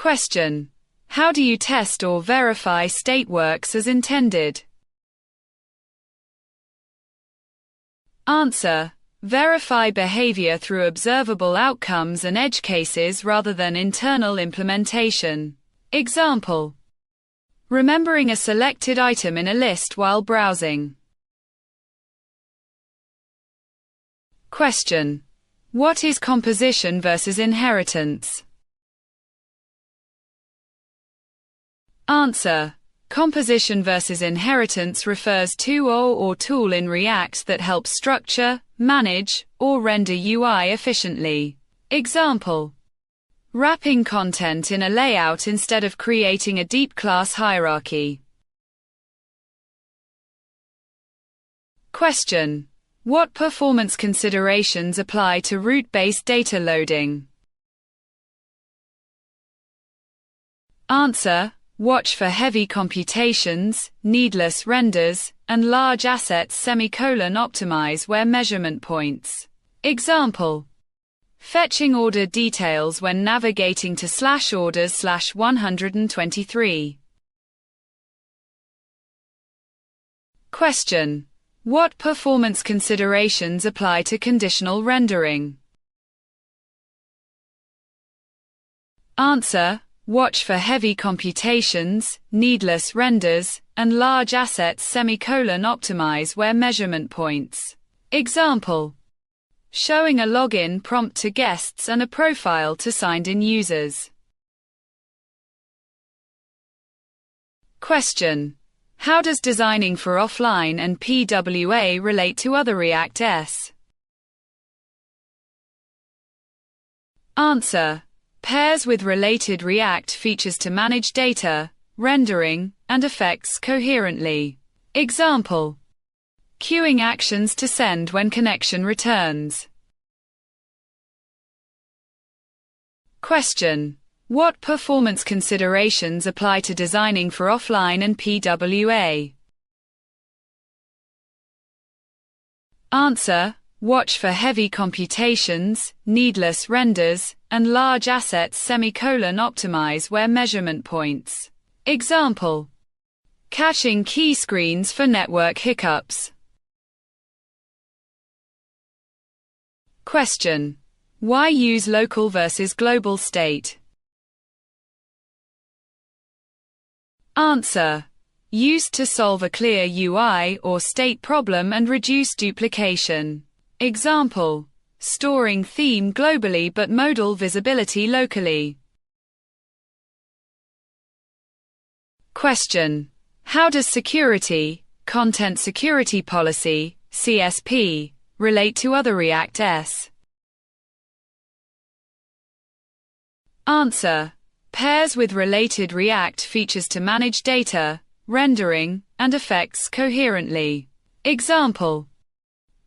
Question. How do you test or verify state works as intended? Answer. Verify behavior through observable outcomes and edge cases rather than internal implementation. Example. Remembering a selected item in a list while browsing. Question. What is composition versus inheritance? Answer. Composition versus inheritance refers to or tool in React that helps structure, manage, or render UI efficiently. Example. Wrapping content in a layout instead of creating a deep class hierarchy. Question. What performance considerations apply to route-based data loading? Answer. Watch for heavy computations, needless renders, and large assets optimize where measurement points. Example. Fetching order details when navigating to /orders/123. Question. What performance considerations apply to conditional rendering? Answer. Watch for heavy computations, needless renders, and large assets optimize where measurement points. Example. Showing a login prompt to guests and a profile to signed-in users. Question. How does designing for offline and PWA relate to other React.js? Answer. Pairs with related React features to manage data, rendering, and effects coherently. Example. Queuing actions to send when connection returns. Question. What performance considerations apply to designing for offline and PWA? Answer. Watch for heavy computations, needless renders, and large assets optimize where measurement points. Example. Caching key screens for network hiccups. Question. Why use local versus global state? Answer. Used to solve a clear UI or state problem and reduce duplication. Example. Storing theme globally but modal visibility locally. Question. How does security, content security policy, CSP, relate to other React.js? Answer. Pairs with related React features to manage data, rendering, and effects coherently. Example.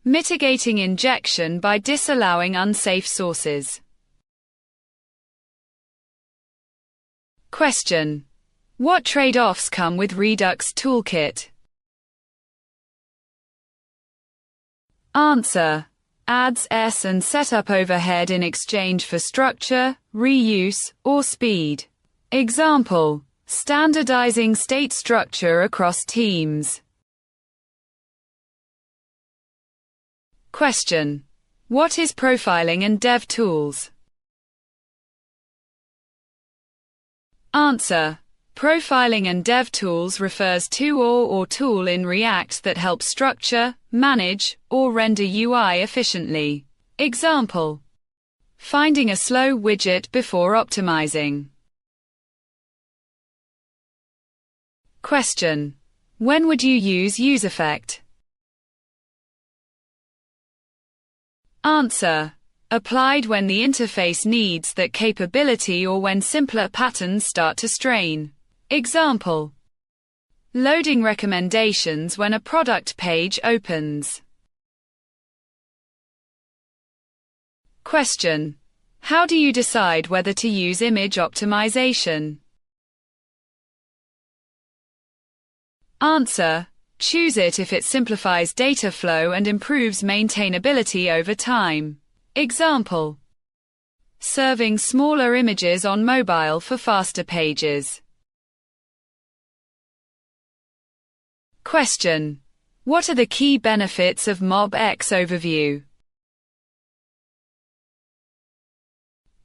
Mitigating injection by disallowing unsafe sources. Question. What trade-offs come with Redux Toolkit? Answer. Adds S and setup overhead in exchange for structure, reuse, or speed. Example. Standardizing state structure across teams. Question. What is profiling and dev tools? Answer. Profiling and dev tools refers to or tool in React that helps structure, manage, or render UI efficiently. Example. Finding a slow widget before optimizing. Question. When would you use useEffect? Answer. Applied when the interface needs that capability or when simpler patterns start to strain. Example. Loading recommendations when a product page opens. Question. How do you decide whether to use image optimization? Answer. Choose it if it simplifies data flow and improves maintainability over time. Example. serving smaller images on mobile for faster pages. Question: what are the key benefits of MobX overview?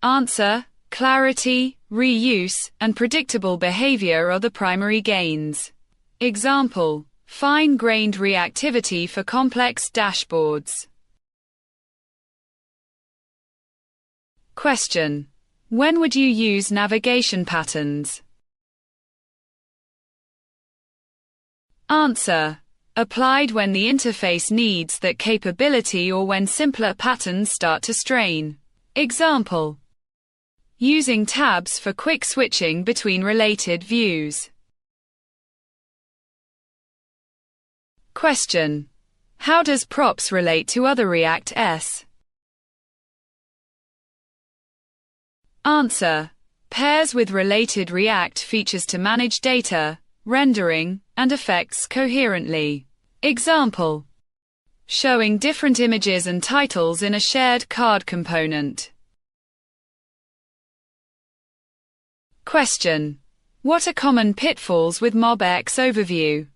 Answer: clarity, reuse, and predictable behavior are the primary gains. Example: fine-grained reactivity for complex dashboards. Question: when would you use navigation patterns? Answer: applied when the interface needs that capability or when simpler patterns start to strain. Example: using tabs for quick switching between related views. Question: how does props relate to other React.s? Answer: pairs with related React features to manage data, rendering, and effects coherently. Example: showing different images and titles in a shared card component. Question: what are common pitfalls with MobX overview?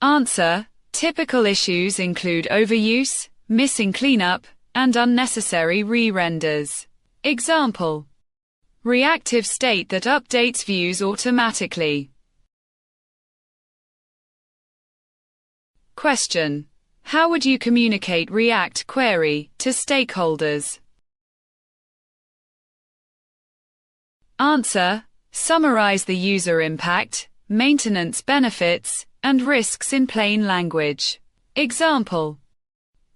Answer: typical issues include overuse, missing cleanup, and unnecessary re-renders. Example: reactive state that updates views automatically. Question: how would you communicate React query to stakeholders? Answer: summarize the user impact, maintenance benefits, and risks in plain language. Example: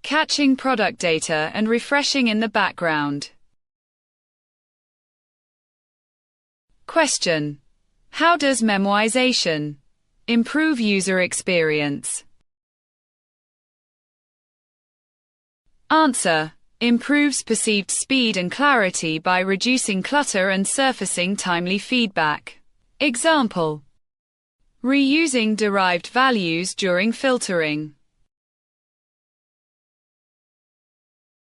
catching product data and refreshing in the background. Question: how does memoization improve user experience? Answer: improves perceived speed and clarity by reducing clutter and surfacing timely feedback. Example: reusing derived values during filtering.